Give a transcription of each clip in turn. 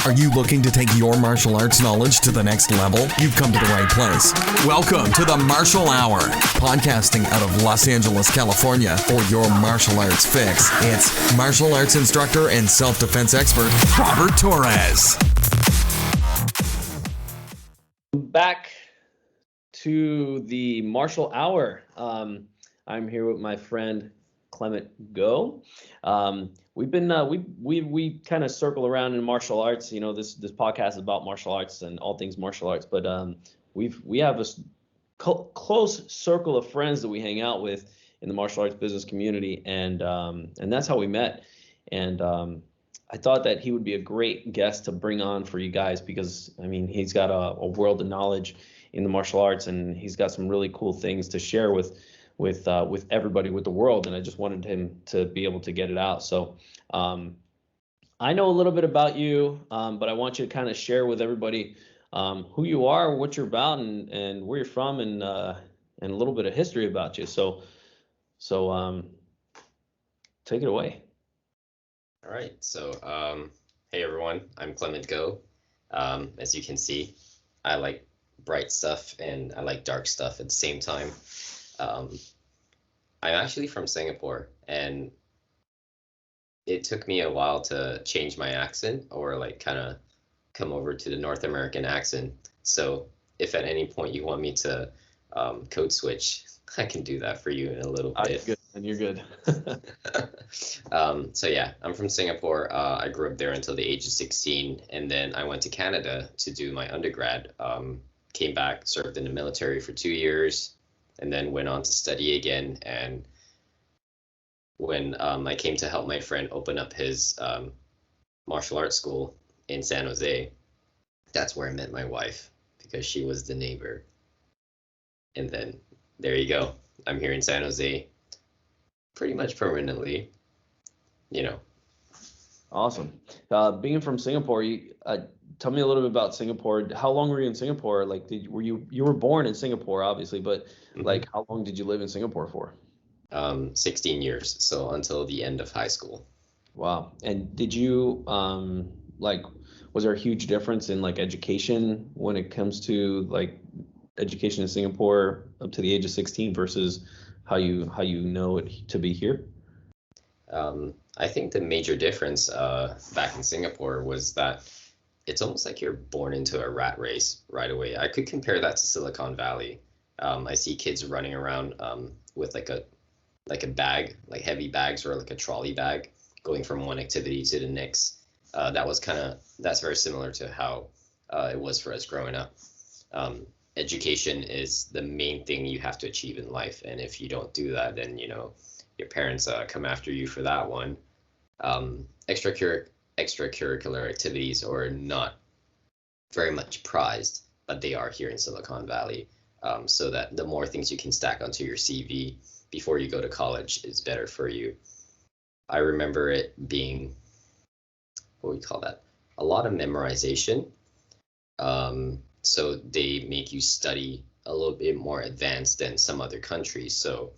Are you looking to take your martial arts knowledge to the next level? You've come to the right place. Welcome to the Martial Hour, podcasting out of Los Angeles, California, for your martial arts fix. It's martial arts instructor and self-defense expert, Robert Torres. Back to the Martial Hour. I'm here with my friend Clement Goh. We've been we kind of circle around in martial arts. You know, this podcast is about martial arts and all things martial arts. But we have a close circle of friends that we hang out with in the martial arts business community, and that's how we met. And I thought that he would be a great guest to bring on for you guys because I mean he's got a world of knowledge in the martial arts, and he's got some really cool things to share with everybody, with the world, and I just wanted him to be able to get it out. So I know a little bit about you, but I want you to kind of share with everybody who you are, what you're about, and where you're from, and a little bit of history about you. So take it away. All right. So hey everyone, I'm Clement Goh. As you can see, I like bright stuff and I like dark stuff at the same time. I'm actually from Singapore, and it took me a while to change my accent or like kind of come over to the North American accent. So if at any point you want me to code switch, I can do that for you in a little bit. Good, and you're good. So yeah, I'm from Singapore. I grew up there until the age of 16, and then I went to Canada to do my undergrad. Came back, served in the military for 2 years, and then went on to study again. And when I came to help my friend open up his martial arts school in San Jose, that's where I met my wife, because she was the neighbor. And then there you go. I'm here in San Jose pretty much permanently, you know. Awesome. Being from Singapore, tell me a little bit about Singapore. How long were you in Singapore? Like, you were born in Singapore, obviously, but like, how long did you live in Singapore for? 16 years, so until the end of high school. Wow. And did you was there a huge difference in like education when it comes to like education in Singapore up to the age of 16 versus how you know it to be here? I think the major difference back in Singapore was that it's almost like you're born into a rat race right away. I could compare that to Silicon Valley. I see kids running around with like a bag, like heavy bags or like a trolley bag, going from one activity to the next. That's very similar to how it was for us growing up. Education is the main thing you have to achieve in life, and if you don't do that, then you know your parents come after you for that one. Extracurricular activities are not very much prized, but they are here in Silicon Valley. So that the more things you can stack onto your CV before you go to college is better for you. I remember it being, what we call that, a lot of memorization. So they make you study a little bit more advanced than some other countries. So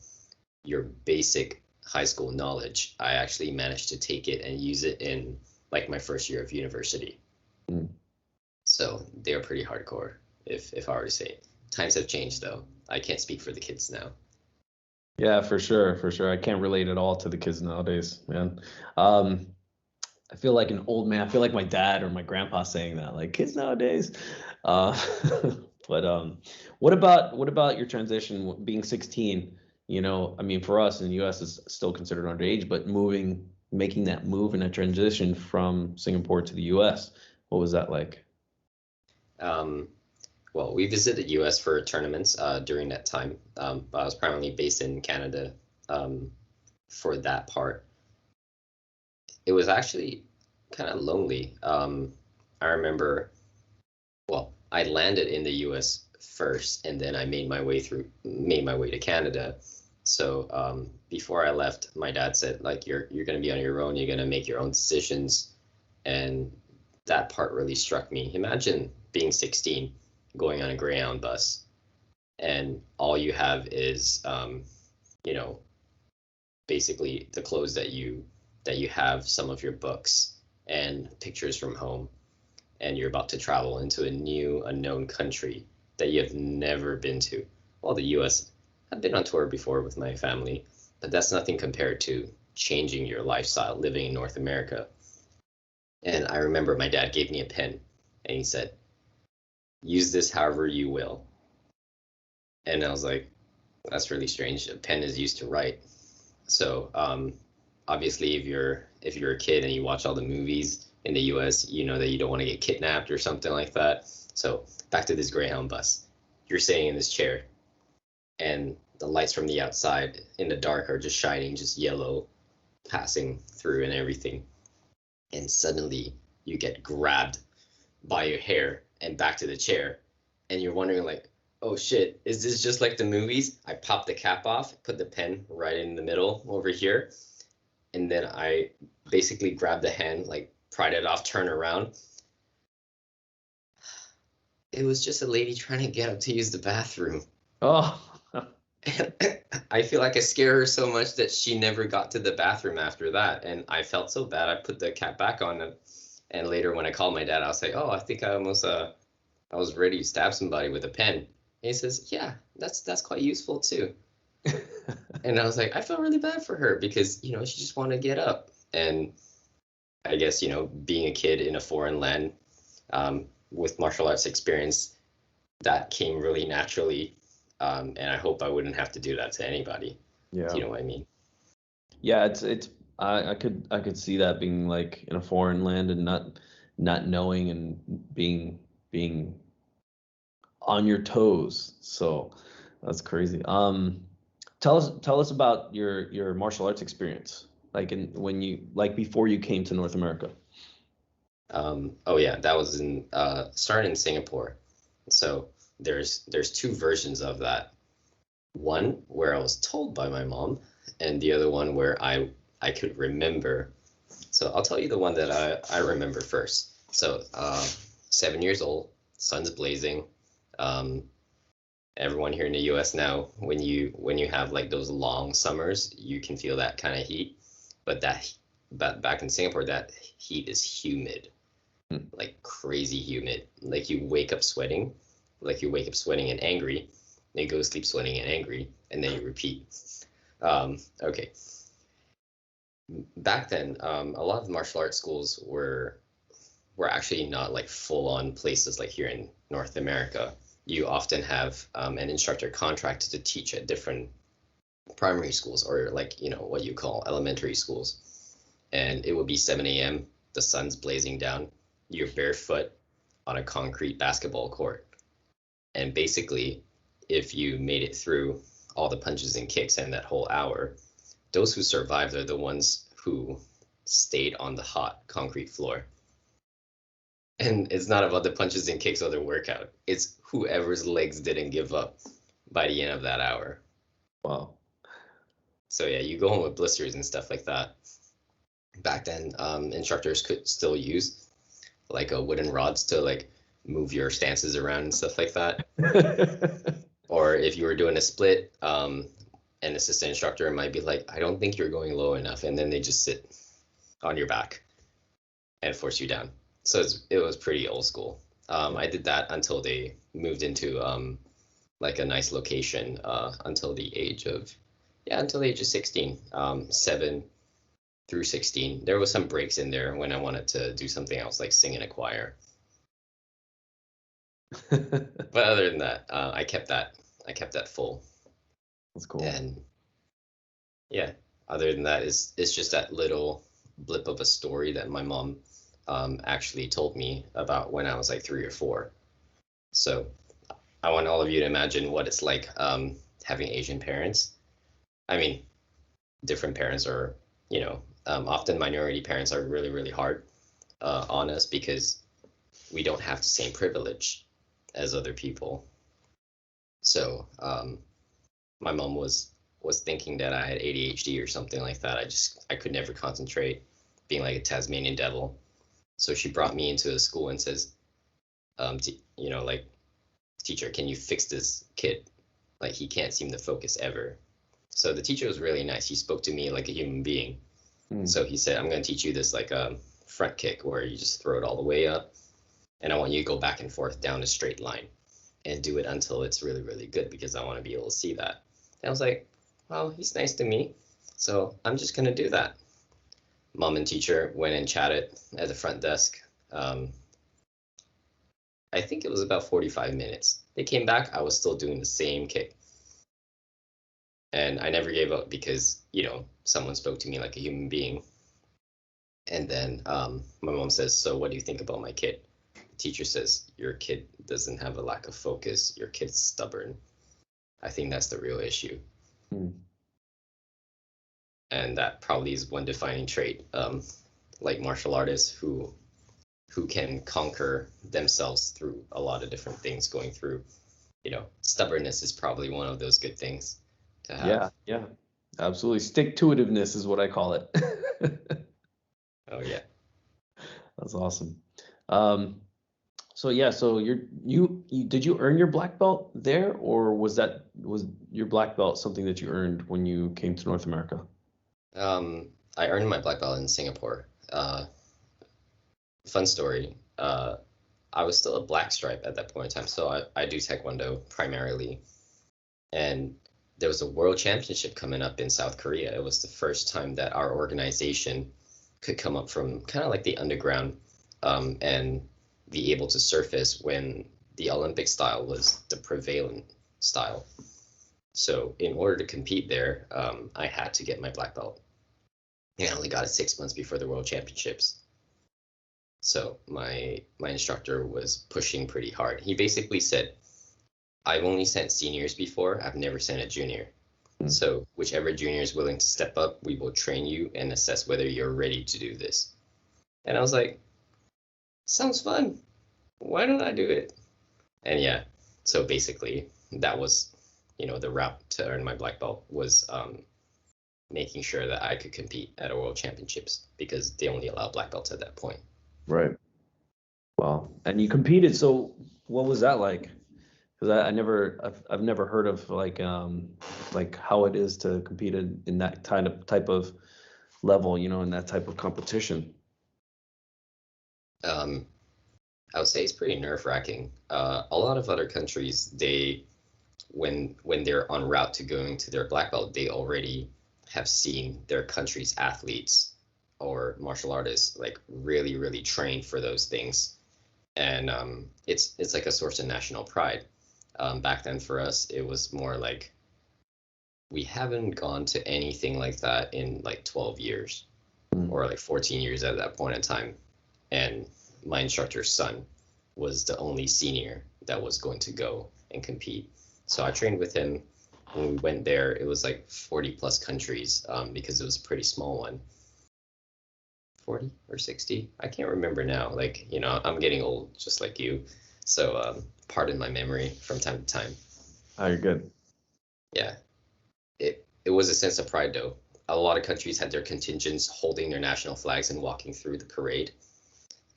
your basic high school knowledge, I actually managed to take it and use it in like my first year of university. So they're pretty hardcore, if I were to say. Times have changed though. I can't speak for the kids now. Yeah, for sure. I can't relate at all to the kids nowadays, man. I feel like an old man. I feel like my dad or my grandpa saying that, like, kids nowadays. But what about your transition being 16? You know, I mean, for us in the U.S. it's still considered underage, but making that move and a transition from Singapore to the U.S., what was that like? Well, we visited the U.S. for tournaments during that time. I was primarily based in Canada for that part. It was actually kind of lonely. I remember, well, I landed in the U.S. first, and then I made my way to Canada. So before I left, my dad said, like, you're going to be on your own. You're going to make your own decisions. And that part really struck me. Imagine being 16, going on a Greyhound bus, and all you have is, basically the clothes that you have, some of your books, and pictures from home. and you're about to travel into a new unknown country that you have never been to. Well, the US, I've been on tour before with my family, but that's nothing compared to changing your lifestyle living in North America. And I remember my dad gave me a pen and he said, use this however you will. And I was like, that's really strange. A pen is used to write. So obviously if you're a kid and you watch all the movies in the US, you know that you don't want to get kidnapped or something like that. So back to this Greyhound bus. You're sitting in this chair and the lights from the outside in the dark are just shining, just yellow, passing through and everything. And suddenly you get grabbed by your hair and back to the chair. And you're wondering like, oh shit, is this just like the movies? I popped the cap off, put the pen right in the middle over here. And then I basically grabbed the hand, like pried it off, turn around. It was just a lady trying to get up to use the bathroom. Oh. I feel like I scared her so much that she never got to the bathroom after that. And I felt so bad. I put the cap back on. And later when I called my dad, I was like, oh, I think I almost, I was ready to stab somebody with a pen. And he says, yeah, that's quite useful too. And I was like, I felt really bad for her because, you know, she just wanted to get up. And I guess, you know, being a kid in a foreign land with martial arts experience, that came really naturally. And I hope I wouldn't have to do that to anybody. Yeah. Do you know what I mean? Yeah, I could see that being like in a foreign land and not knowing and being on your toes. So that's crazy. Tell us about your martial arts experience, like before you came to North America. Oh yeah, that was started in Singapore. So there's two versions of that. One where I was told by my mom, and the other one where I could remember. So I'll tell you the one that I remember first. So 7 years old, sun's blazing. Everyone here in the US now, when you have like those long summers, you can feel that kind of heat. But back in Singapore, that heat is humid, like crazy humid. Like you wake up sweating, and angry, then you go to sleep sweating and angry, and then you repeat. Okay. Back then, a lot of martial arts schools were actually not like full-on places like here in North America. You often have an instructor contracted to teach at different primary schools, or like, you know, what you call elementary schools. And it would be 7 a.m., the sun's blazing down, you're barefoot on a concrete basketball court. And basically, if you made it through all the punches and kicks in that whole hour, those who survived are the ones who stayed on the hot concrete floor. And it's not about the punches and kicks or the workout. It's whoever's legs didn't give up by the end of that hour. Wow. So yeah, you go home with blisters and stuff like that. Back then, instructors could still use like a wooden rods to like move your stances around and stuff like that. Or if you were doing a split, an assistant instructor might be like, I don't think you're going low enough. And then they just sit on your back and force you down. So it was pretty old school. I did that until they moved into like a nice location until the age of 16, 7 through 16. There was some breaks in there when I wanted to do something else, like sing in a choir. But other than that, I kept that full. That's cool. And yeah, other than that, it's just that little blip of a story that my mom actually told me about when I was like 3 or 4. So I want all of you to imagine what it's like having Asian parents. I mean, different parents are, you know, often minority parents are really, really hard on us because we don't have the same privilege as other people. So my mom was thinking that I had ADHD or something like that. I could never concentrate, being like a Tasmanian devil. So she brought me into a school and says, you know, like, teacher, can you fix this kid? Like, he can't seem to focus ever. So the teacher was really nice. He spoke to me like a human being. So he said, I'm going to teach you this like a front kick where you just throw it all the way up. and I want you to go back and forth down a straight line and do it until it's really, really good, because I want to be able to see that. And I was like, well, he's nice to me, so I'm just going to do that. Mom and teacher went and chatted at the front desk. I think it was about 45 minutes. They came back, I was still doing the same kick. And I never gave up because, someone spoke to me like a human being. And then my mom says, so what do you think about my kid? The teacher says, your kid doesn't have a lack of focus. Your kid's stubborn. I think that's the real issue. And that probably is one defining trait, like martial artists who can conquer themselves through a lot of different things going through. Stubbornness is probably one of those good things to have. Yeah, absolutely. Stick-to-itiveness is what I call it. Oh yeah. That's awesome. So did you earn your black belt there, or was your black belt something that you earned when you came to North America? I earned my black belt in Singapore. Fun story. I was still a black stripe at that point in time, so I do Taekwondo primarily. And there was a world championship coming up in South Korea. It was the first time that our organization could come up from kind of like the underground and be able to surface when the Olympic style was the prevalent style. So in order to compete there, I had to get my black belt. And I only got it 6 months before the World Championships. So my instructor was pushing pretty hard. He basically said, I've only sent seniors before. I've never sent a junior. So whichever junior is willing to step up, we will train you and assess whether you're ready to do this. And I was like, sounds fun. Why don't I do it? And yeah, so basically that was, the route to earn my black belt was making sure that I could compete at a world championships, because they only allow black belts at that point. Right. Wow. And you competed. So what was that like? Because I've never heard of like how it is to compete in that type of level, in that type of competition. I would say it's pretty nerve-wracking. A lot of other countries, when they're en route to going to their black belt, they already have seen their country's athletes or martial artists like really, really trained for those things. And it's like a source of national pride. Back then for us, it was more like we haven't gone to anything like that in like 12 years or like 14 years at that point in time. And my instructor's son was the only senior that was going to go and compete. So I trained with him. When we went there, it was like 40 plus countries because it was a pretty small one. 40 or 60, I can't remember now. Like, I'm getting old just like you. So pardon my memory from time to time. Oh, you're good. Yeah. It was a sense of pride though. A lot of countries had their contingents holding their national flags and walking through the parade.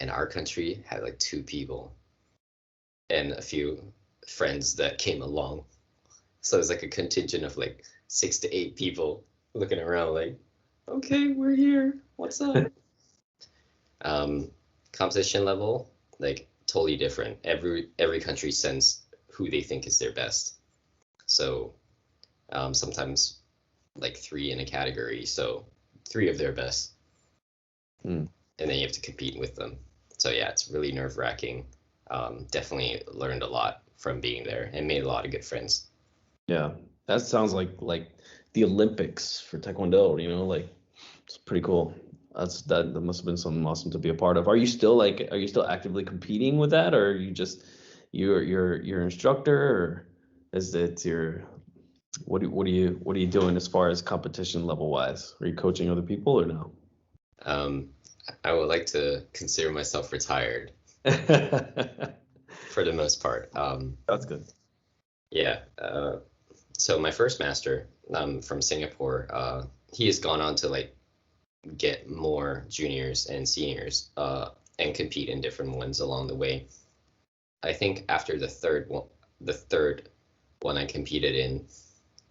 And our country had like 2 people and a few friends that came along. So it was like a contingent of like 6 to 8 people looking around like, okay, we're here. What's up? Competition level, like totally different. Every country sends who they think is their best. So sometimes like 3 in a category. So 3 of their best. And then you have to compete with them. So yeah, it's really nerve-wracking. Definitely learned a lot from being there and made a lot of good friends. Yeah, that sounds like the Olympics for Taekwondo. Like it's pretty cool. That must have been something awesome to be a part of. Are you still actively competing with that, or are you just your instructor, or is it your what are you doing as far as competition level wise? Are you coaching other people or no? I would like to consider myself retired for the most part. That's good. Yeah. So my first master from Singapore, he has gone on to like get more juniors and seniors and compete in different ones along the way. I think after the third one I competed in,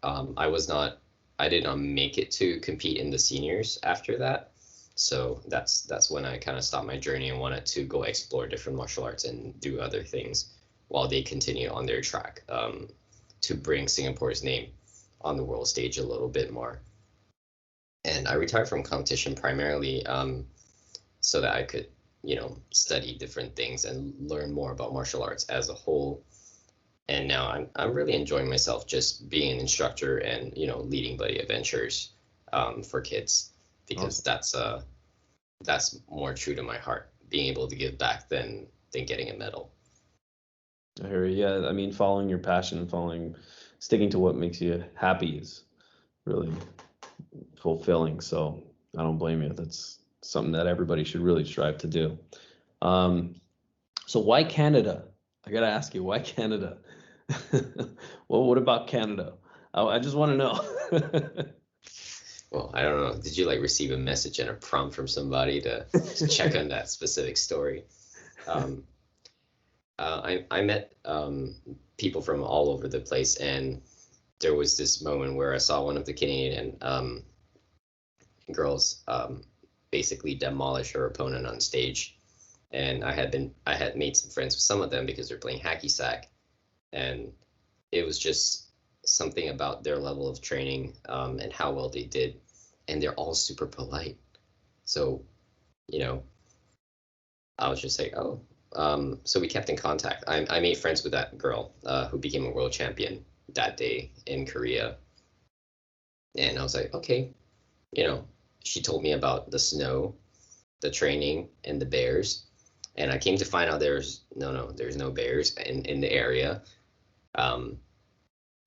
I did not make it to compete in the seniors after that. So that's when I kind of stopped my journey and wanted to go explore different martial arts and do other things while they continue on their track, to bring Singapore's name on the world stage a little bit more. And I retired from competition primarily so that I could, study different things and learn more about martial arts as a whole. And now I'm really enjoying myself just being an instructor and, leading buddy adventures for kids, because that's more true to my heart, being able to give back than getting a medal. I hear you. Yeah, I mean, following your passion and sticking to what makes you happy is really fulfilling. So I don't blame you. That's something that everybody should really strive to do. So why Canada? I gotta ask you, why Canada? Well, what about Canada? I just want to know. Well, I don't know. Did you receive a message and a prompt from somebody to check on that specific story? I met people from all over the place, and there was this moment where I saw one of the Canadian girls basically demolish her opponent on stage. And I had made some friends with some of them because they're playing hacky sack, and it was just something about their level of training and how well they did, and they're all super polite. So, I was just like, oh. So we kept in contact. I made friends with that girl who became a world champion that day in Korea, and I was like, okay, she told me about the snow, the training, and the bears. And I came to find out there's no bears in the area. And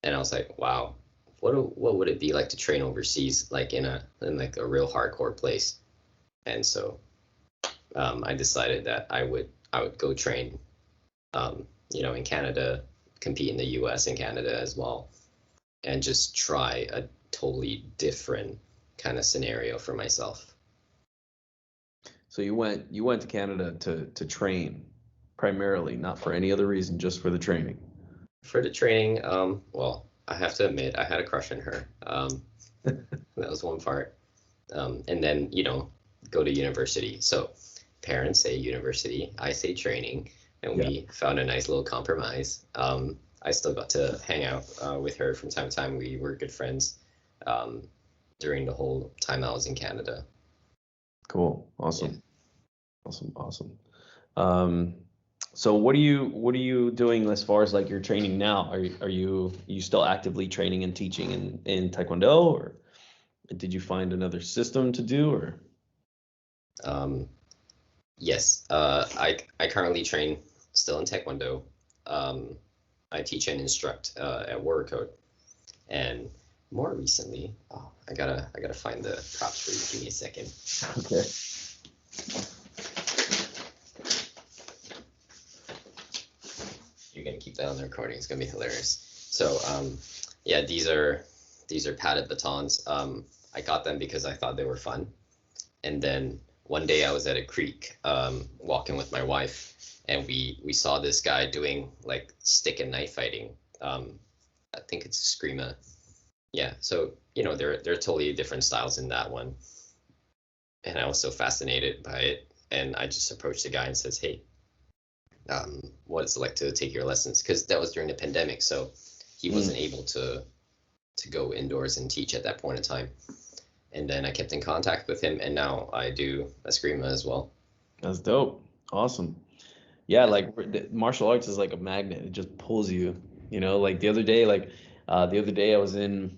I was like, wow, what would it be like to train overseas, like in a real hardcore place? And so I decided that I would go train, in Canada, compete in the US and Canada as well, and just try a totally different kind of scenario for myself. So you went to Canada to train primarily, not for any other reason, just for the training. For the training, well, I have to admit I had a crush on her. That was one part. And then, go to university. So parents say university, I say training, and we found a nice little compromise. I still got to hang out with her from time to time. We were good friends during the whole time I was in Canada. Cool. Awesome. Yeah. Awesome. So what are you doing as far as your training now? Are you still actively training and teaching in Taekwondo, or did you find another system to do, or? Yes. I currently train still in Taekwondo. I teach and instruct at Warrior Code, and more recently, I gotta find the props for you. Give me a second. Okay. You're gonna keep that on the recording. It's gonna be hilarious. So, yeah, these are padded batons. I got them because I thought they were fun, and then one day I was at a creek, walking with my wife, and we saw this guy doing stick and knife fighting. I think it's Screama. Yeah, so there are totally different styles in that one, and I was so fascinated by it, and I just approached the guy and says, hey, what is it like to take your lessons? Because that was during the pandemic, so he wasn't able to go indoors and teach at that point in time. And then I kept in contact with him, and now I do Eskrima as well. That's dope. Awesome. Yeah, martial arts is like a magnet. It just pulls you. The other day I was in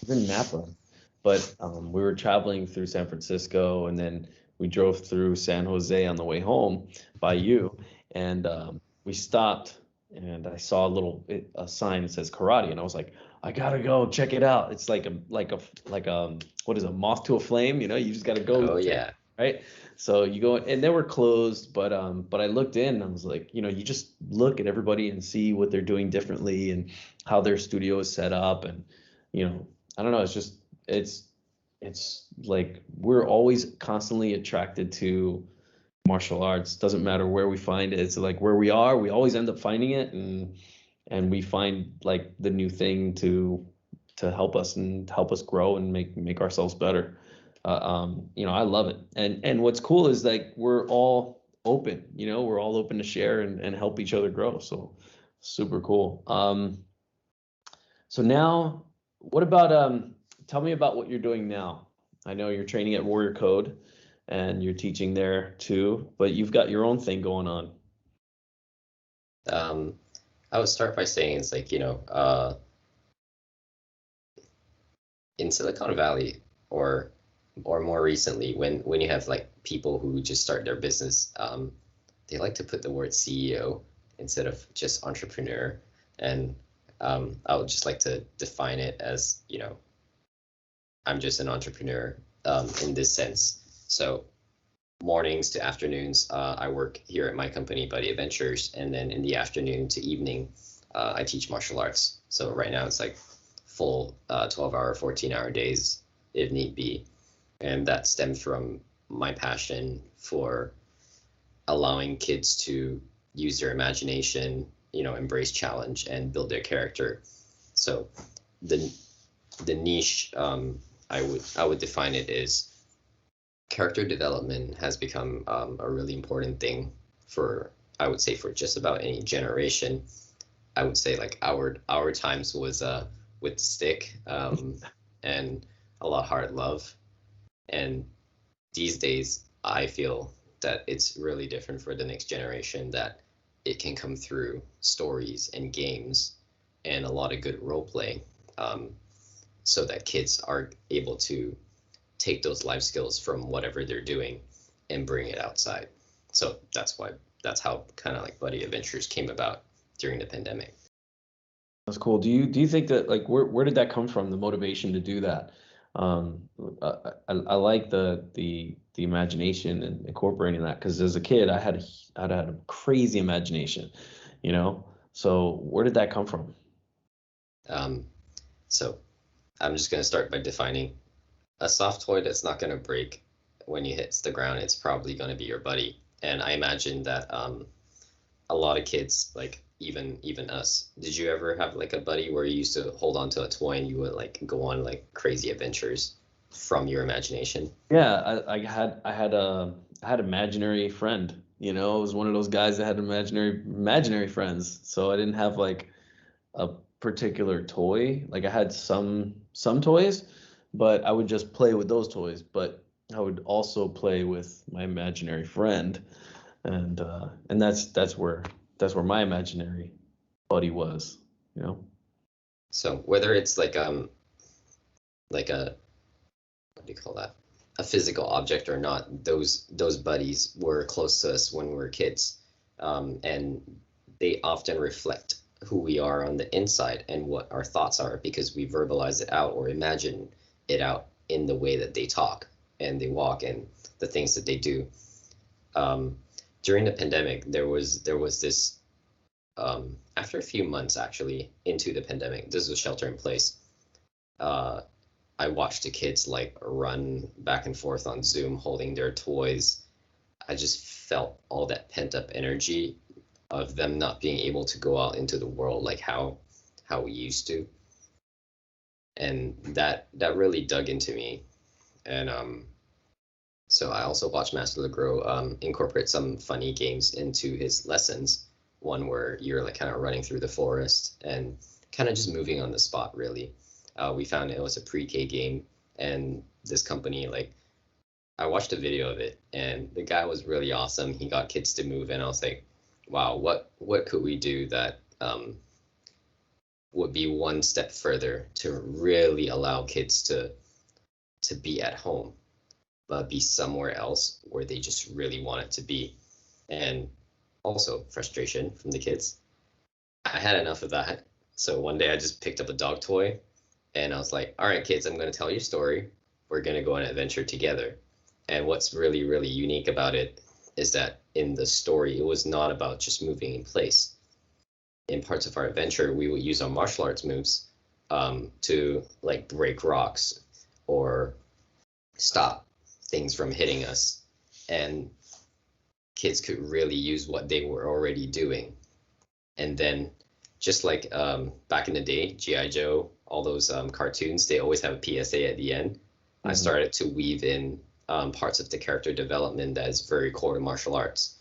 Napa, but we were traveling through San Francisco, and then we drove through San Jose on the way home by you, and we stopped, and I saw a sign that says karate, and I was like, I gotta go check it out. It's like a what is a moth to a flame? You just gotta go. Oh yeah. Right. So you go, and they were closed, but I looked in, and I was like, you just look at everybody and see what they're doing differently and how their studio is set up, and I don't know. It's like we're always constantly attracted to martial arts. Doesn't matter where we find it. It's like where we are, we always end up finding it, and we find the new thing to help us grow and make ourselves better. I love it. And what's cool is like we're all open, we're all open to share and help each other grow. So super cool. So now what about tell me about what you're doing now. I know you're training at Warrior Code and you're teaching there too, but you've got your own thing going on. I would start by saying it's like, in Silicon Valley or more recently, when you have like people who just start their business, they like to put the word CEO instead of just entrepreneur. And I would just like to define it as, I'm just an entrepreneur in this sense. So mornings to afternoons, I work here at my company, Buddy Adventures, and then in the afternoon to evening, I teach martial arts. So right now it's like full 12-hour, 14-hour days if need be. And that stems from my passion for allowing kids to use their imagination, embrace challenge and build their character. So the niche, I would define it as character development has become a really important thing I would say for just about any generation. I would say like our times was with the stick and a lot of hard love. And these days, I feel that it's really different for the next generation, that it can come through stories and games and a lot of good role play, so that kids are able to take those life skills from whatever they're doing and bring it outside. So that's how kind of like Buddy Adventures came about during the pandemic. That's cool. Do you think that like where did that come from, the motivation to do that? I like the imagination and incorporating that, because as a kid I had a crazy imagination, So where did that come from? So I'm just going to start by defining a soft toy that's not going to break when you hit the ground. It's probably going to be your buddy. And I imagine that a lot of kids, like even us, did you ever have like a buddy where you used to hold on to a toy and you would like go on like crazy adventures from your imagination? Yeah, I had a imaginary friend. I was one of those guys that had imaginary friends. So I didn't have like a particular toy. Like I had some toys, but I would just play with those toys. But I would also play with my imaginary friend, and that's where my imaginary buddy was. So whether it's like a what do you call that? A physical object or not, those buddies were close to us when we were kids, and they often reflect who we are on the inside and what our thoughts are, because we verbalize it out or imagine it out in the way that they talk and they walk and the things that they do. During the pandemic, there was this after a few months actually into the pandemic, this was shelter in place. I watched the kids like run back and forth on Zoom holding their toys. I just felt all that pent up energy of them not being able to go out into the world like how we used to. And that really dug into me. And so I also watched Master LeGros incorporate some funny games into his lessons. One where you're like kind of running through the forest and kind of just moving on the spot, really. We found it was a pre-K game, and this company, like, I watched a video of it, and the guy was really awesome. He got kids to move, and I was like, wow, what could we do that would be one step further to really allow kids to be at home, but be somewhere else where they just really want it to be. And also frustration from the kids. I had enough of that. So one day I just picked up a dog toy and I was like, all right, kids, I'm going to tell you a story. We're going to go on an adventure together. And what's really, really unique about it is that in the story, it was not about just moving in place. In parts of our adventure, we would use our martial arts moves to like break rocks or stop things from hitting us. And kids could really use what they were already doing. And then just like back in the day, G.I. Joe, all those cartoons, they always have a PSA at the end. I started to weave in parts of the character development that is very core to martial arts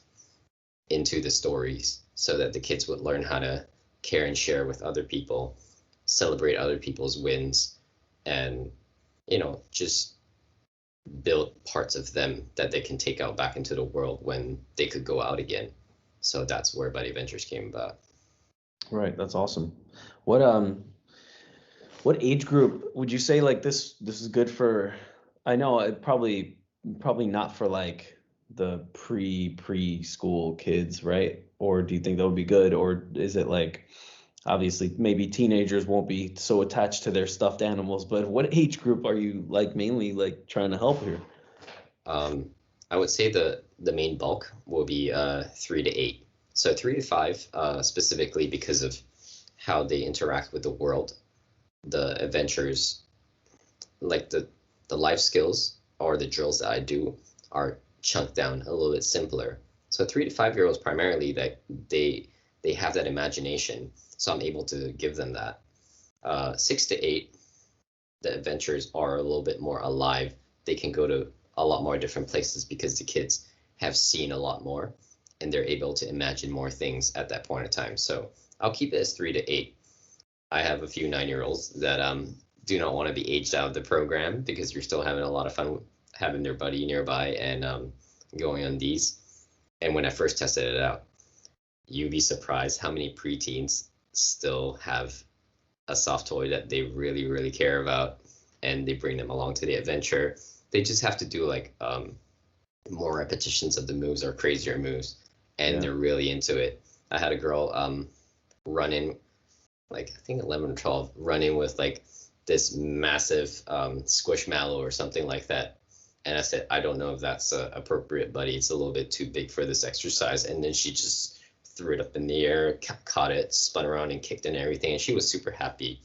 into the stories so that the kids would learn how to care and share with other people, celebrate other people's wins, and, just build parts of them that they can take out back into the world when they could go out again. So that's where Buddy Adventures came about. Right, that's awesome. What age group would you say like this is good for? I know it probably not for like the preschool kids, right? Or do you think that would be good? Or is it like, obviously maybe teenagers won't be so attached to their stuffed animals, but what age group are you like mainly like trying to help here? I would say the main bulk will be 3 to 8. So 3 to 5 specifically because of how they interact with the world. The adventures, like the life skills or the drills that I do are chunked down a little bit simpler. So 3 to 5 year olds primarily, that they have that imagination, so I'm able to give them that. 6 to 8, the adventures are a little bit more alive. They can go to a lot more different places because the kids have seen a lot more and they're able to imagine more things at that point in time. So I'll keep it as 3 to 8. I have a few 9-year-olds that do not want to be aged out of the program because you're still having a lot of fun having their buddy nearby and going on these. And when I first tested it out, you'd be surprised how many preteens still have a soft toy that they really, really care about, and they bring them along to the adventure. They just have to do like more repetitions of the moves or crazier moves, and they're really into it. I had a girl running, like I think 11 or 12, running with like this massive squishmallow or something like that. And I said, I don't know if that's appropriate, buddy. It's a little bit too big for this exercise. And then she just threw it up in the air, caught it, spun around and kicked and everything. And she was super happy.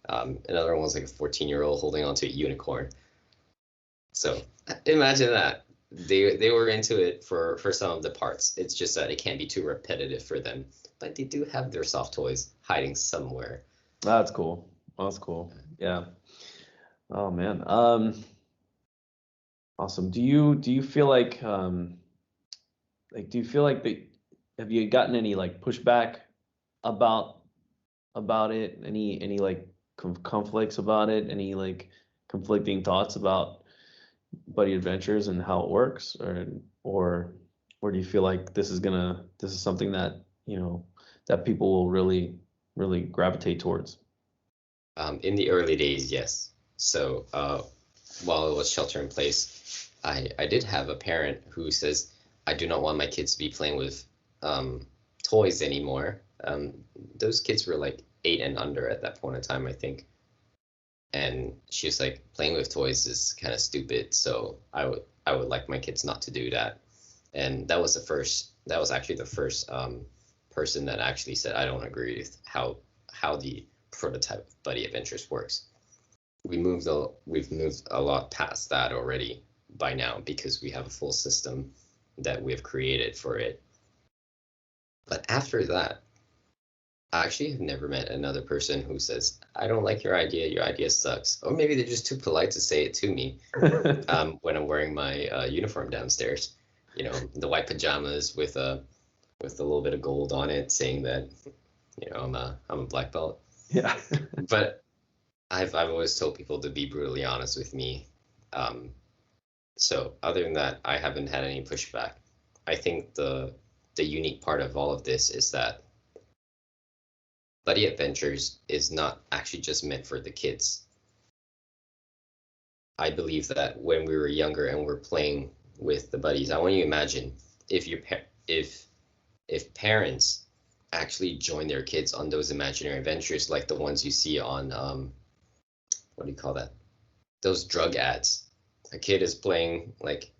Another one was like a 14-year-old holding onto a unicorn. So imagine that. They were into it for some of the parts. It's just that it can't be too repetitive for them. But they do have their soft toys hiding somewhere. That's cool. That's cool. Yeah. Oh man. Awesome. Do you feel like have you gotten any like pushback about it? Any like conflicts about it? Any like conflicting thoughts about Buddy Adventures and how it works, or do you feel like this is something that that people will really gravitate towards? In the early days, yes. So while it was shelter in place, I did have a parent who says, I do not want my kids to be playing with toys anymore. Those kids were like 8 and under at that point in time, I think. And she was like, playing with toys is kind of stupid. So I would like my kids not to do that. And that was actually the first person that actually said, I don't agree with how the prototype Buddy Adventures works. We've moved a lot past that already by now because we have a full system that we have created for it. But after that, I actually have never met another person who says, I don't like your idea sucks. Or maybe they're just too polite to say it to me when I'm wearing my uniform downstairs. The white pajamas with a little bit of gold on it, saying that, I'm a black belt. Yeah. But I've always told people to be brutally honest with me. So other than that, I haven't had any pushback. I think the unique part of all of this is that Buddy Adventures is not actually just meant for the kids. I believe that when we were younger and we're playing with the buddies, I want you to imagine if parents actually join their kids on those imaginary adventures, like the ones you see on what do you call that? Those drug ads. A kid is playing like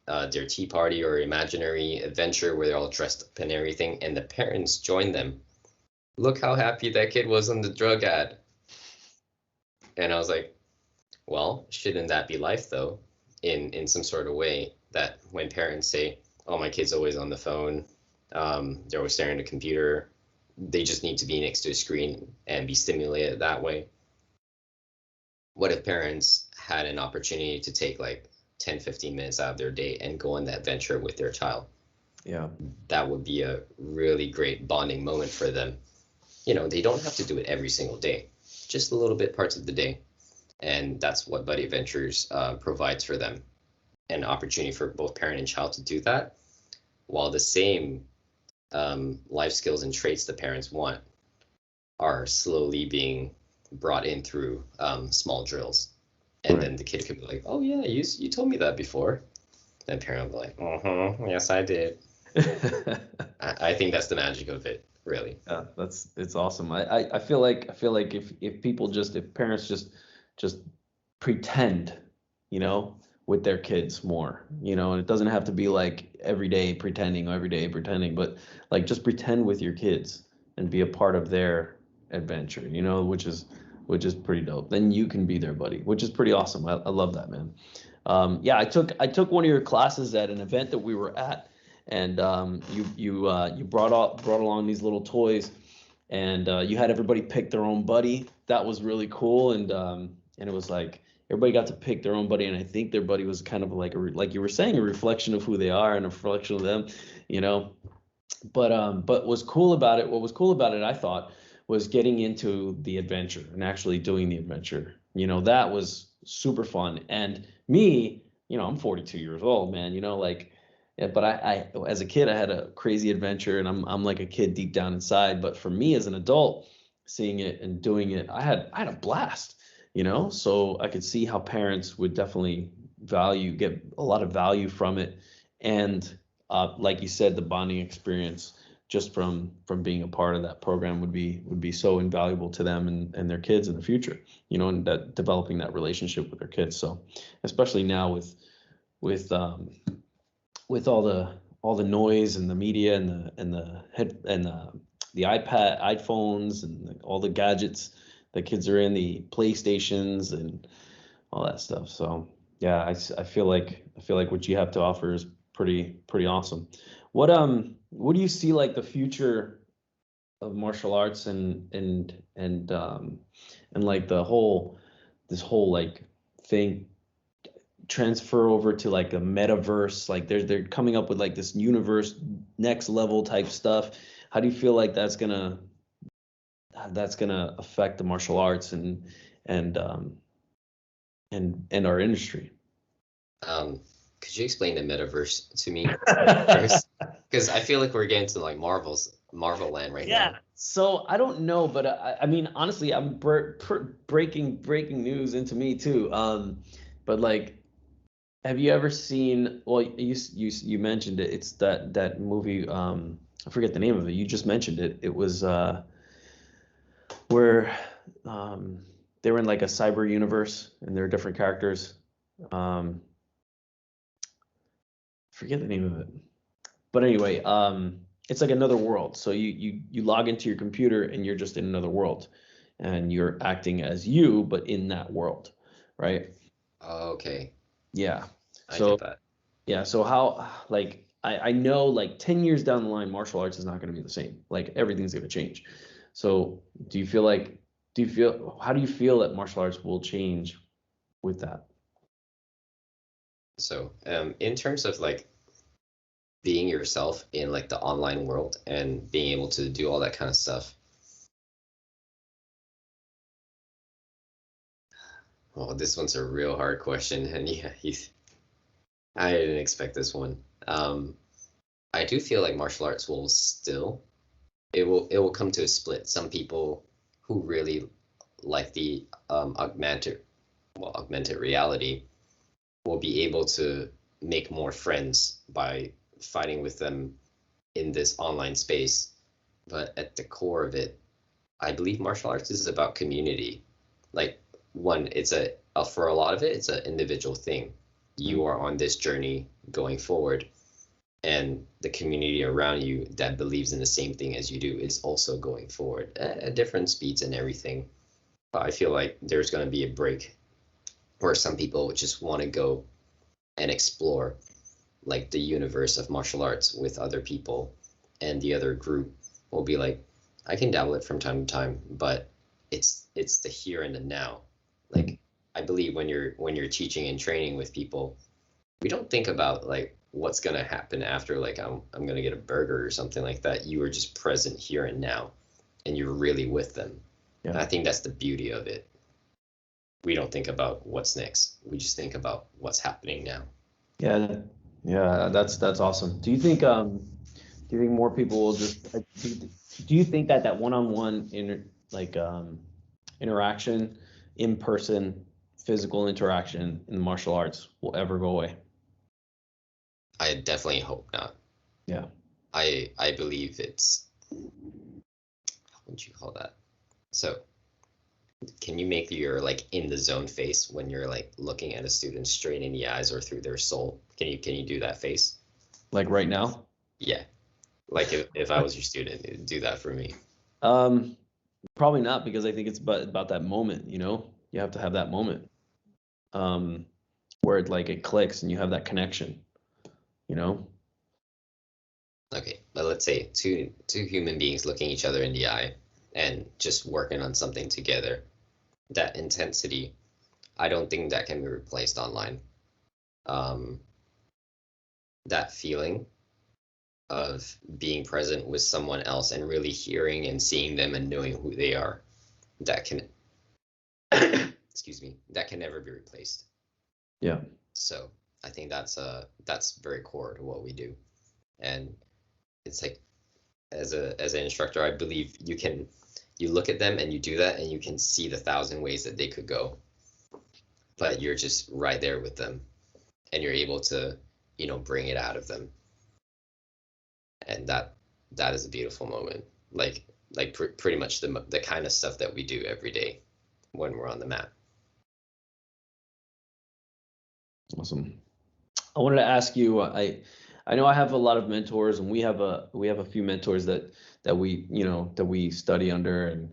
their tea party or imaginary adventure where they're all dressed up and everything, and the parents join them. Look how happy that kid was on the drug ad. And I was like, well, shouldn't that be life though? In some sort of way, that when parents say, oh, my kid's always on the phone, they're always staring at a computer, they just need to be next to a screen and be stimulated that way. What if parents had an opportunity to take like 10-15 minutes out of their day and go on that venture with their child, Yeah. that would be a really great bonding moment for them. You know, they don't have to do it every single day, just a little bit parts of the day. And that's what Buddy Adventures provides for them, an opportunity for both parent and child to do that, while the same life skills and traits the parents want are slowly being brought in through small drills. And then the kid could be like, oh yeah, you told me that before. Then parent will be like, yes, I did. I think that's the magic of it, really. Yeah, it's awesome. I feel like if parents just pretend, you know, with their kids more, you know, and it doesn't have to be like every day pretending, but like just pretend with your kids and be a part of their adventure, you know, which is pretty dope. Then you can be their buddy, which is pretty awesome. I love that, man. Yeah, I took one of your classes at an event that we were at, and you brought along these little toys, and you had everybody pick their own buddy. That was really cool, and it was like everybody got to pick their own buddy, and I think their buddy was kind of like like you were saying, a reflection of who they are and a reflection of them, you know. But what was cool about it, I thought, was getting into the adventure and actually doing the adventure. You know, that was super fun. And me, you know, I'm 42 years old, man, you know, like, yeah, but I as a kid, I had a crazy adventure, and I'm like a kid deep down inside. But for me as an adult, seeing it and doing it, I had a blast, you know. So I could see how parents would definitely get a lot of value from it. And like you said, the bonding experience just from being a part of that program would be so invaluable to them and their kids in the future, you know, and that developing that relationship with their kids. So especially now with all the noise and the media and the iPhones and all the gadgets that kids are in, the PlayStations and all that stuff. So yeah, I feel like what you have to offer is pretty awesome. What do you see like the future of martial arts and like this whole like thing transfer over to like a metaverse? Like they're coming up with like this universe next level type stuff. How do you feel like that's gonna affect the martial arts and our industry? Could you explain the metaverse to me first? Because I feel like we're getting to like Marvel land right now. So I don't know, but I mean, honestly, I'm breaking news into me too. But like, have you ever seen? Well, you mentioned it. It's that movie. I forget the name of it. You just mentioned it. It was where they were in like a cyber universe and there are different characters. Forget the name of it. But anyway, it's like another world. So you log into your computer and you're just in another world, and you're acting as you, but in that world, right? Okay. Yeah. I So get that. yeah. So how like I know like 10 years down the line, martial arts is not going to be the same. Like everything's going to change. So how do you feel that martial arts will change with that? So, in terms of like being yourself in like the online world and being able to do all that kind of stuff. Well, this one's a real hard question, and yeah, I didn't expect this one. I do feel like martial arts will still, it will come to a split. Some people who really like the augmented reality will be able to make more friends by fighting with them in this online space. But at the core of it, I believe martial arts is about community. Like it's for a lot of it, it's an individual thing. You are on this journey going forward, and the community around you that believes in the same thing as you do is also going forward at different speeds and everything. But I feel like there's going to be a break where some people just want to go and explore like the universe of martial arts with other people, and the other group will be like, I can dabble it from time to time, but it's the here and the now. Like I believe when you're teaching and training with people, we don't think about like what's gonna happen after, like I'm gonna get a burger or something like that. You are just present here and now, and you're really with them. Yeah. And I think that's the beauty of it. We don't think about what's next. We just think about what's happening now. Yeah, yeah, that's awesome. Do you think more people will just do you think that one-on-one interaction, in person, physical interaction in the martial arts will ever go away? I definitely hope not. Yeah. I believe it's, how would you call that? So can you make your like in the zone face when you're like looking at a student straight in the eyes or through their soul? Can you do that face? Like right now? Yeah. Like if I was your student, it'd do that for me. Probably not, because I think it's about that moment, you know? You have to have that moment. Where it clicks and you have that connection, you know? Okay, but let's say two human beings looking each other in the eye and just working on something together. That intensity, I don't think that can be replaced online. That feeling of being present with someone else and really hearing and seeing them and knowing who they are, that can excuse me, that can never be replaced. Yeah. So I think that's very core to what we do. And it's like, as an instructor, I believe you look at them and you do that and you can see the 1,000 ways that they could go, but you're just right there with them and you're able to, bring it out of them. And that is a beautiful moment. Pretty much the kind of stuff that we do every day when we're on the mat. Awesome. I wanted to ask you, I know I have a lot of mentors, and we have a few mentors that we study under and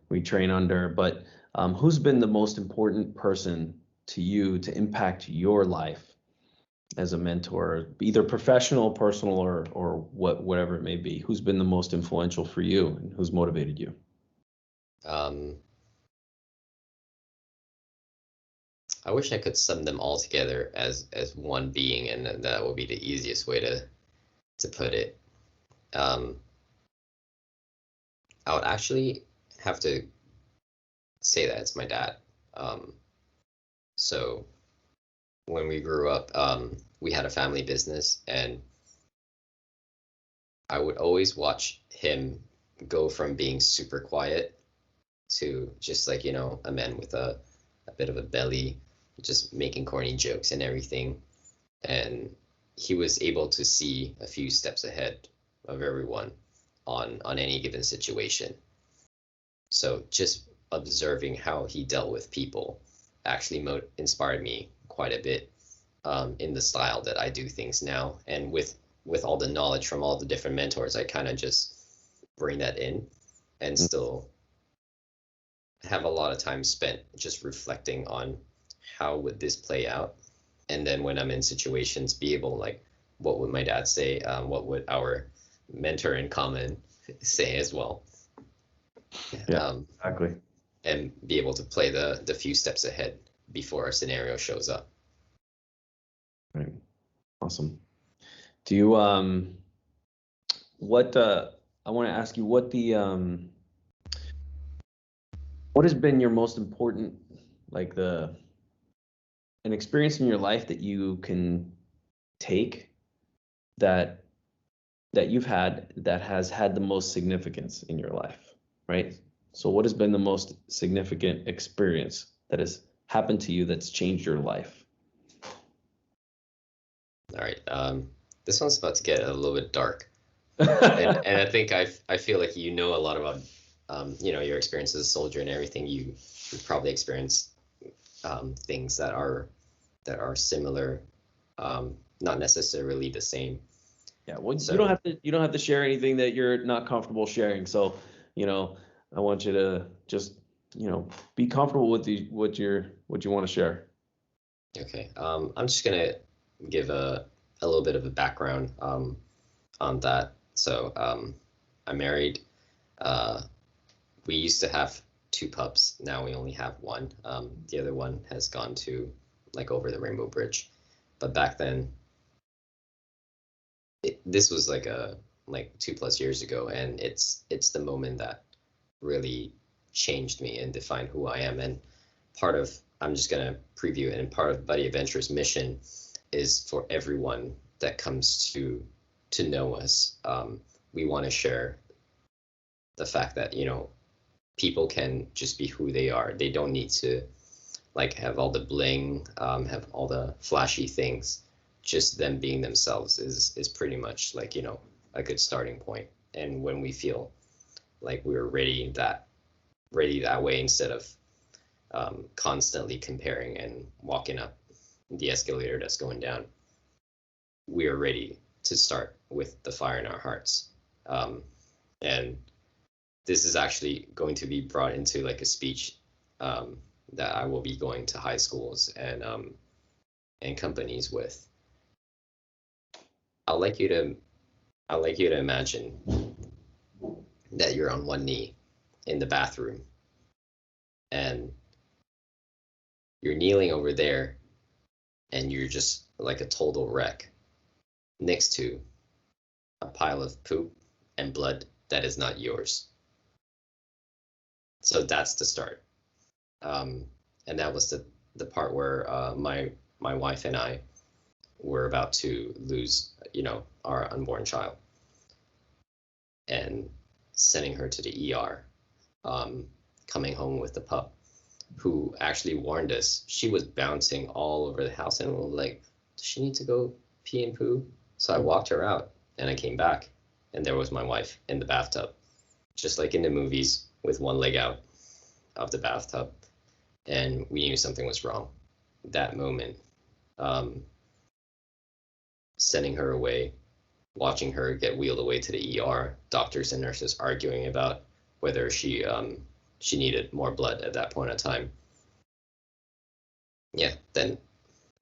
we train under, but who's been the most important person to you to impact your life as a mentor, either professional, personal, or whatever it may be? Who's been the most influential for you and who's motivated you? I wish I could sum them all together as one being, and that would be the easiest way to put it. I would actually have to say that it's my dad. So when we grew up, we had a family business, and I would always watch him go from being super quiet to just like, a man with a bit of a belly, just making corny jokes and everything. And he was able to see a few steps ahead of everyone on any given situation. So just observing how he dealt with people actually inspired me quite a bit in the style that I do things now. And with all the knowledge from all the different mentors, I kind of just bring that in and still have a lot of time spent just reflecting on how would this play out. And then when I'm in situations, be able, like, what would my dad say? What would our mentor in common say as well? Yeah, exactly. And be able to play the few steps ahead before a scenario shows up. Right. Awesome. Do you I want to ask you what has been your most important, like an experience in your life that you can take that you've had that has had the most significance in your life, right? So what has been the most significant experience that has happened to you that's changed your life? All right. This one's about to get a little bit dark. and I think I feel like a lot about your experience as a soldier and everything. You've probably experienced things that are similar, not necessarily the same. Yeah, well, so, you don't have to share anything that you're not comfortable sharing. So, I want you to just be comfortable with what you want to share. Okay. I'm just gonna give a little bit of a background on that. So I'm married. We used to have 2 pups. Now we only have one. The other one has gone to like over the Rainbow Bridge. But back then, this was like 2+ years ago, and it's the moment that really changed me and defined who I am. And part of, I'm just gonna preview it, and part of Buddy Adventure's mission is for everyone that comes to know us. We want to share the fact that, you know, people can just be who they are. They don't need to like have all the bling, have all the flashy things. Just them being themselves is pretty much like, you know, a good starting point. And when we feel like we're ready that way, instead of constantly comparing and walking up the escalator that's going down, we are ready to start with the fire in our hearts. And this is actually going to be brought into like a speech that I will be going to high schools and companies with. I'd like you to imagine that you're on one knee in the bathroom, and you're kneeling over there, and you're just like a total wreck next to a pile of poop and blood that is not yours. So that's the start. And that was the part where my wife and I were about to lose, you know, our unborn child, and sending her to the ER, coming home with the pup, who actually warned us. She was bouncing all over the house, and we were like, does she need to go pee and poo? So I walked her out, and I came back, and there was my wife in the bathtub, just like in the movies, with one leg out of the bathtub. And we knew something was wrong. That moment, sending her away, watching her get wheeled away to the ER, doctors and nurses arguing about whether she needed more blood at that point in time. Yeah, then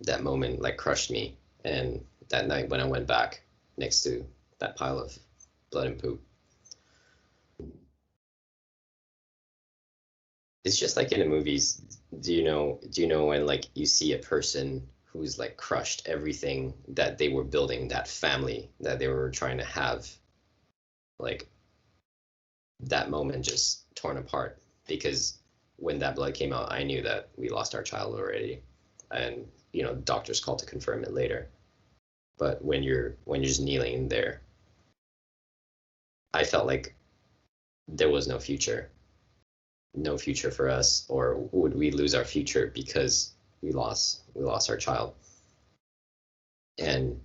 that moment like crushed me. And that night when I went back next to that pile of blood and poop, it's just like in the movies. Do you know when like you see a person who's like crushed everything that they were building, that family that they were trying to have, like that moment just torn apart? Because when that blood came out, I knew that we lost our child already, and you know, doctors called to confirm it later. But when you're just kneeling in there, I felt like there was no future for us, or would we lose our future because we lost our child? And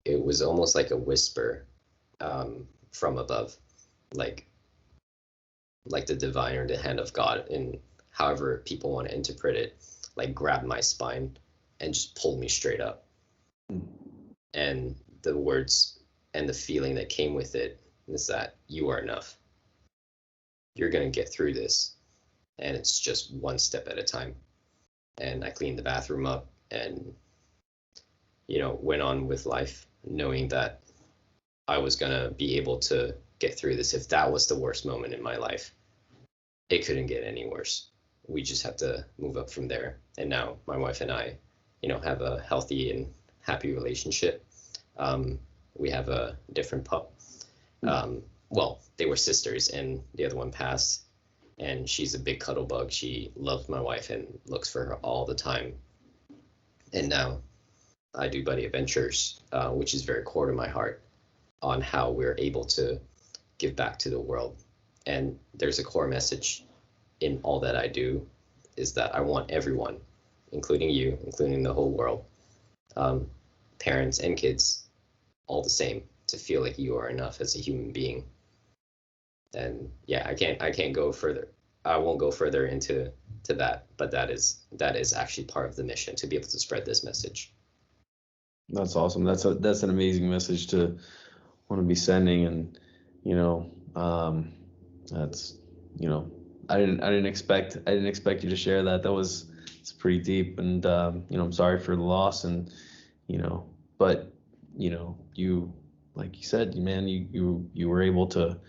it was almost like a whisper from above, like the divine or the hand of God, and however people want to interpret it, like grabbed my spine and just pulled me straight up. And the words and the feeling that came with it is that you are enough. You're going to get through this, and it's just one step at a time. And I cleaned the bathroom up and, you know, went on with life, knowing that I was going to be able to get through this. If that was the worst moment in my life, it couldn't get any worse. We just have to move up from there. And now my wife and I, you know, have a healthy and happy relationship. We have a different pup. Well, they were sisters, and the other one passed, and she's a big cuddle bug. She loves my wife and looks for her all the time. And now I do Buddy Adventures, which is very core to my heart, on how we're able to give back to the world. And there's a core message in all that I do, is that I want everyone, including you, including the whole world, parents and kids, all the same, to feel like you are enough as a human being. And yeah, I can't go further. I won't go further into that, but that is actually part of the mission, to be able to spread this message. That's awesome. That's an amazing message to want to be sending. And you know, that's, you know, I didn't expect you to share that. It's pretty deep. And you know, I'm sorry for the loss. And you know, but you know, you, like you said, man, you were able to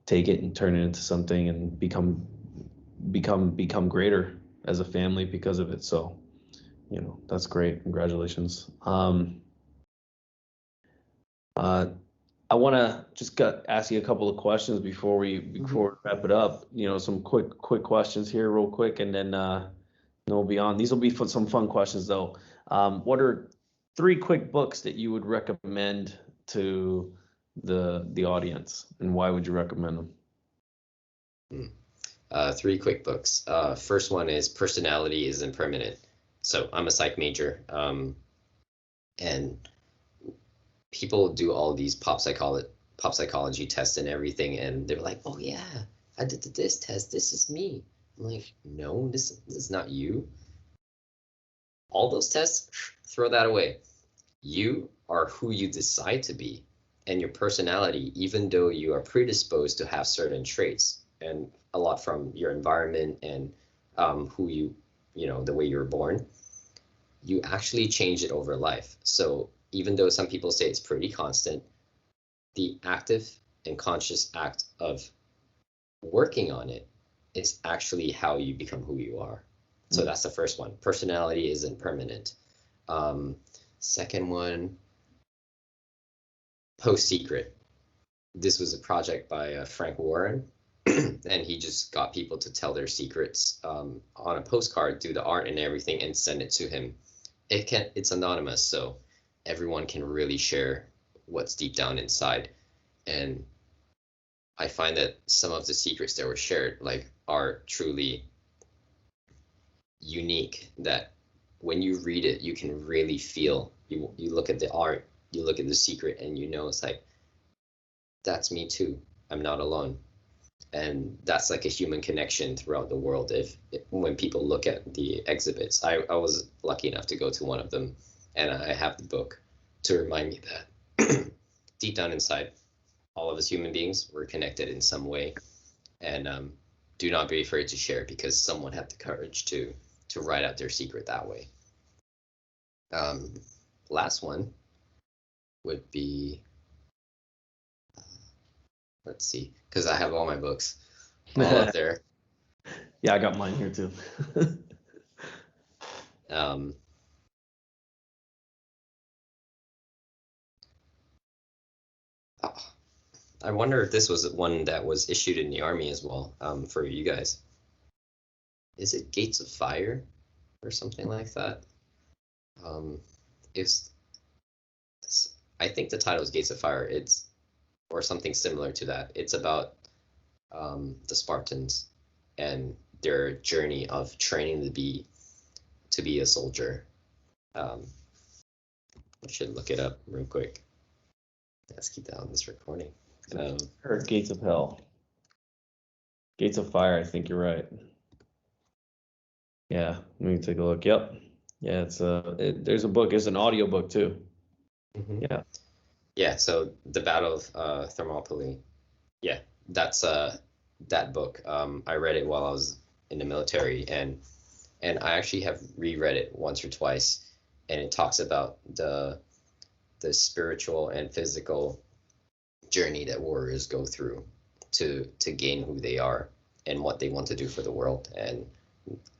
take it and turn it into something and become become greater as a family because of it. So, that's great. Congratulations. I want to just ask you a couple of questions before we wrap it up. Some quick questions here, real quick, and then we'll be on. These will be some fun questions, though. What are 3 quick books that you would recommend to the audience, and why would you recommend them? 3 quick books. First one is Personality Isn't Permanent. So I'm a psych major, and people do all these pop psychology tests and everything, and they're like, oh yeah, I did this test, this is me. I'm like, no, this is not you. All those tests, throw that away. You are who you decide to be, and your personality, even though you are predisposed to have certain traits, and a lot from your environment and who the way you were born, you actually change it over life. So even though some people say it's pretty constant, the active and conscious act of working on it is actually how you become who you are. So that's the first one. Personality Isn't Permanent. Second one, Post Secret. This was a project by Frank Warren, and he just got people to tell their secrets on a postcard, do the art and everything, and send it to him. It's anonymous, so everyone can really share what's deep down inside. And I find that some of the secrets that were shared are truly unique, that when you read it, you can really feel, you look at the art, you look at the secret, and it's like, that's me too. I'm not alone. And that's like a human connection throughout the world. When people look at the exhibits, I was lucky enough to go to one of them, and I have the book to remind me that deep down inside, all of us human beings, we're connected in some way. And do not be afraid to share, because someone had the courage to write out their secret that way. Last one would be, let's see, because I have all my books all up there. Yeah, I got mine here too. I wonder if this was one that was issued in the Army as well, for you guys. Is it Gates of Fire or something like that? I think the title is Gates of Fire. Or something similar to that. It's about the Spartans and their journey of training to be a soldier. I should look it up real quick. Let's keep that on this recording. Or Gates of Hell. Gates of Fire, I think you're right. Yeah, let me take a look. Yep. Yeah, there's a book. There's an audio book too. Mm-hmm. Yeah. Yeah, so the Battle of Thermopylae. Yeah, that's that book. I read it while I was in the military, and I actually have reread it once or twice, and it talks about the spiritual and physical journey that warriors go through to gain who they are and what they want to do for the world. And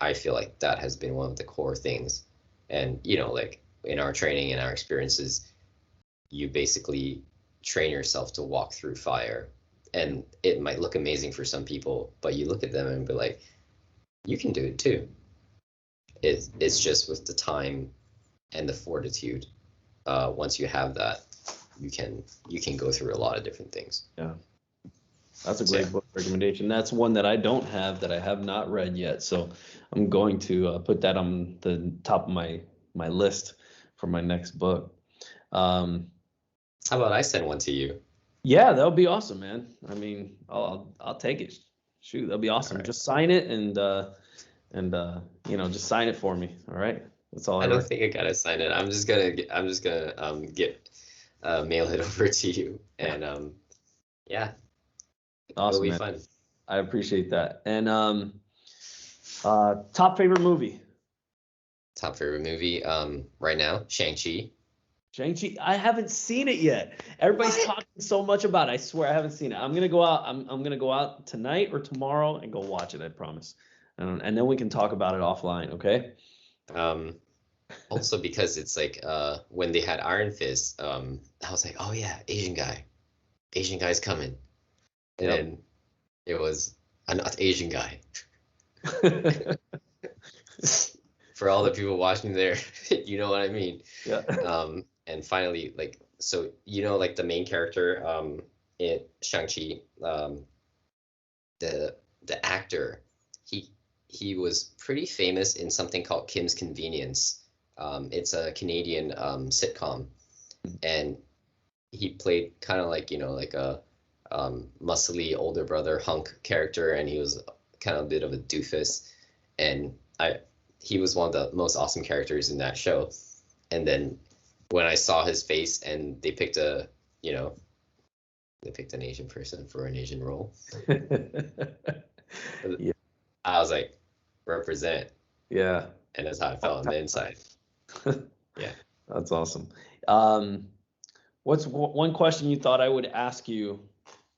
I feel like that has been one of the core things. And like in our training and our experiences, you basically train yourself to walk through fire. And it might look amazing for some people, but you look at them and be like, you can do it too. It's just with the time and the fortitude. Once you have that, you can go through a lot of different things. Yeah, that's a great book recommendation. That's one that I don't have, that I have not read yet. So I'm going to put that on the top of my list for my next book. How about I send one to you? Yeah, that would be awesome, man. I mean, I'll take it. Shoot, that'll be awesome. Right. Just sign it and just sign it for me. All right, that's all. I don't think I gotta sign it. I'm just gonna mail it over to you, and yeah, awesome, it'll be man. Fun. I appreciate that. And top favorite movie? Top favorite movie right now, Shang-Chi. Shang-Chi, I haven't seen it yet. Everybody's talking so much about it. I swear I haven't seen it. I'm gonna go out. I'm gonna go out tonight or tomorrow and go watch it. I promise. And then we can talk about it offline. Okay. Also because it's like when they had Iron Fist, I was like, oh yeah, Asian guy's coming, and then it was not Asian guy. For all the people watching there, you know what I mean. Yeah. And finally, like, so like the main character in Shang-Chi, the actor, he was pretty famous in something called Kim's Convenience. It's a Canadian sitcom, and he played kind of like like a muscly older brother hunk character, and he was kind of a bit of a doofus, and he was one of the most awesome characters in that show. And then when I saw his face and they picked an Asian person for an Asian role, Yeah. I was like, represent. Yeah. And that's how I felt on the inside. Yeah. That's awesome. What's one question you thought I would ask you,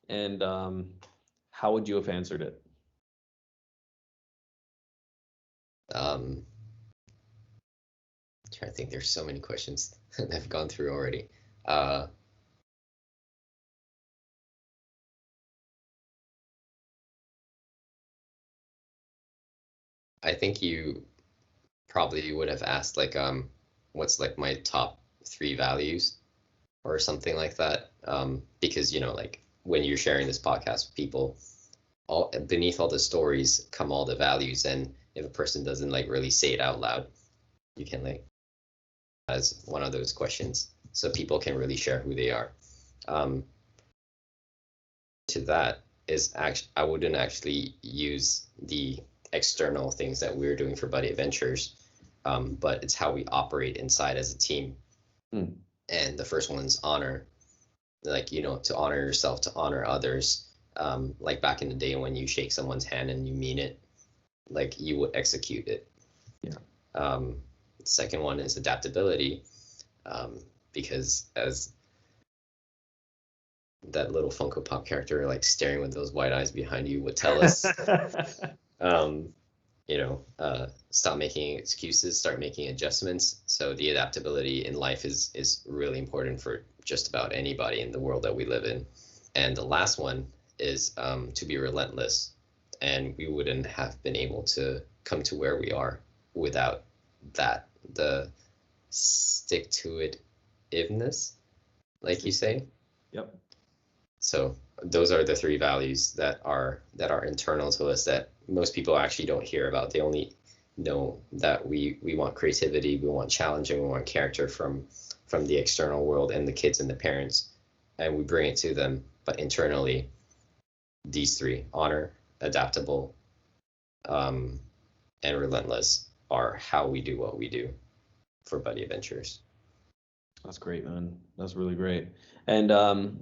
and how would you have answered it? Trying to think, there's so many questions that I've gone through already. I think you probably would have asked like what's like my top 3 values or something like that, because like when you're sharing this podcast with people, all beneath all the stories come all the values, and if a person doesn't like really say it out loud, you can like as one of those questions so people can really share who they are. To that is actually, I wouldn't actually use the external things that we're doing for Buddy Adventures, but it's how we operate inside as a team. And the first one's honor, like to honor yourself, to honor others, like back in the day when you shake someone's hand and you mean it, like you would execute it. The second one is adaptability, because as that little Funko Pop character like staring with those white eyes behind you would tell us, stop making excuses, start making adjustments. So the adaptability in life is really important for just about anybody in the world that we live in. And the last one is to be relentless, and we wouldn't have been able to come to where we are without that, the stick to it iveness, like you say. Yep. So those are the 3 values that are internal to us that most people actually don't hear about. They only know that we want creativity, we want challenge, and we want character from the external world and the kids and the parents, and we bring it to them. But internally, these 3, honor, adaptable, and relentless, are how we do what we do for Buddy Adventures. That's great, man. That's really great. And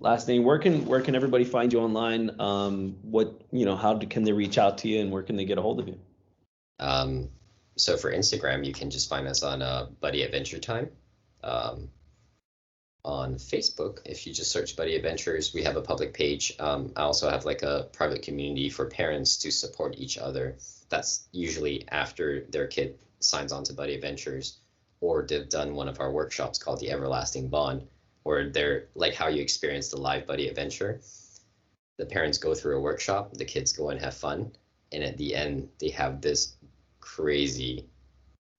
last thing, where can everybody find you online? How can they reach out to you, and where can they get a hold of you? So for Instagram, you can just find us on Buddy Adventure Time. On Facebook, if you just search Buddy Adventures, we have a public page. I also have like a private community for parents to support each other. That's usually after their kid signs on to Buddy Adventures, or they've done one of our workshops called the Everlasting Bond, where they're like how you experience the live Buddy Adventure. The parents go through a workshop, the kids go and have fun, and at the end they have this crazy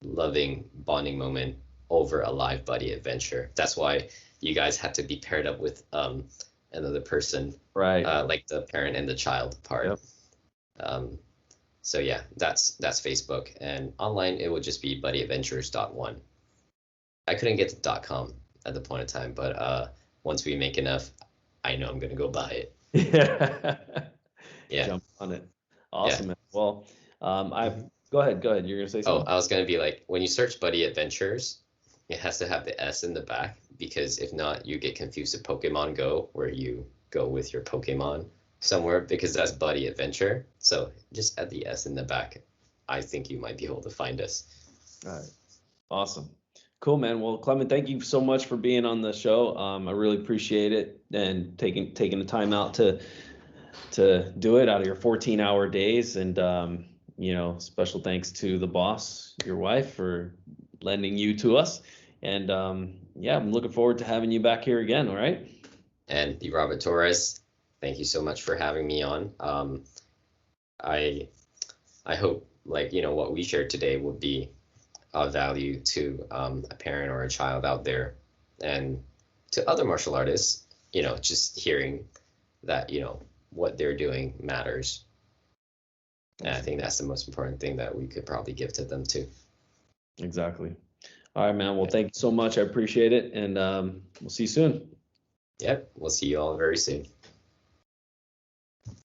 loving bonding moment over a live Buddy Adventure. That's why you guys have to be paired up with another person, right? Like the parent and the child part. Yep. So yeah, that's Facebook, and online it would just be buddyadventures.1. I couldn't get to .com at the point of time, but once we make enough, I know I'm gonna go buy it. Yeah. Jump on it. Awesome. Yeah. Well, go ahead. You're gonna say something. I was gonna be like, when you search Buddy Adventures, it has to have the S in the back, because if not, you get confused with Pokemon Go, where you go with your Pokemon somewhere, because that's Buddy Adventure. So just add the S in the back. I think you might be able to find us. All right. Awesome. Cool, man. Well, Clement, thank you so much for being on the show. I really appreciate it and taking the time out to do it out of your 14-hour days. And special thanks to the boss, your wife, for lending you to us. And I'm looking forward to having you back here again. All right. And the Robert Torres, thank you so much for having me on. I hope what we shared today will be of value to a parent or a child out there, and to other martial artists, just hearing that, what they're doing matters. And I think that's the most important thing that we could probably give to them too. Exactly. All right, man. Well, thank you so much. I appreciate it. And we'll see you soon. Yep. We'll see you all very soon.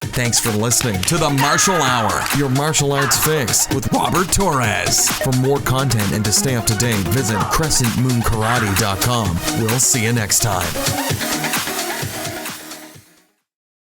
Thanks for listening to the Martial Hour, your martial arts fix with Robert Torres. For more content and to stay up to date, visit crescentmoonkarate.com. We'll see you next time.